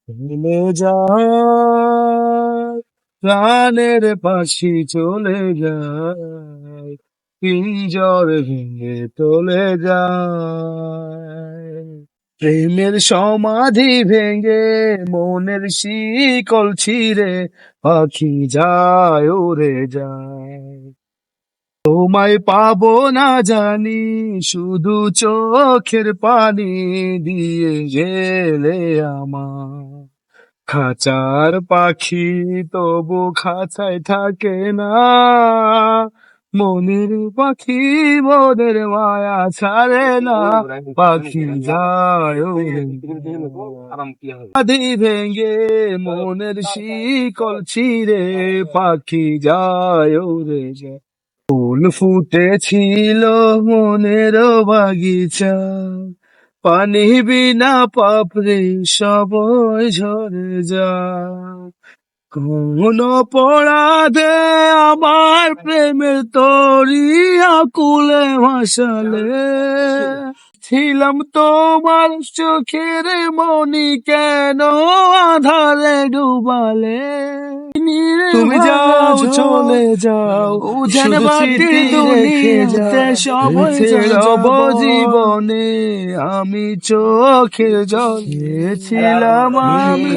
চলে যায় প্রাণের পাখি চলে যায়, পিঞ্জর ভেঙে চলে যায়। প্রেমের সমাধি ভেঙে মনের শিকল ছিঁড়ে পাখি যায় উড়ে যায়। তোমায় পাবো না জানি, শুধু চোখের পানি দিয়ে গেলে আমার। খাঁচার পাখি তবু খাঁচায় থাকে না, মনের পাখি মনের মায়া ছাড়ে না, পাখি যায় উড়ে যায়। আধি ভেঙে মনের শিকল ছিঁড়ে পাখি যায় উড়ে যায়। ফুল ফুটেছিল মনের বাগিচা, পানি বিনা পাপড়ি সবই ঝরে যায়। কোন অপরাধে আমার প্রেমের তরি আকুলে ভাসালে, ছিলাম তোমার চোখের মনি, কেন আধারে ডুবালে। তুমি যাও চলে যাও, শুধু স্মৃতি রেখে যাও। রব জীবনে আমি চোখের জল ছিলাম আমি।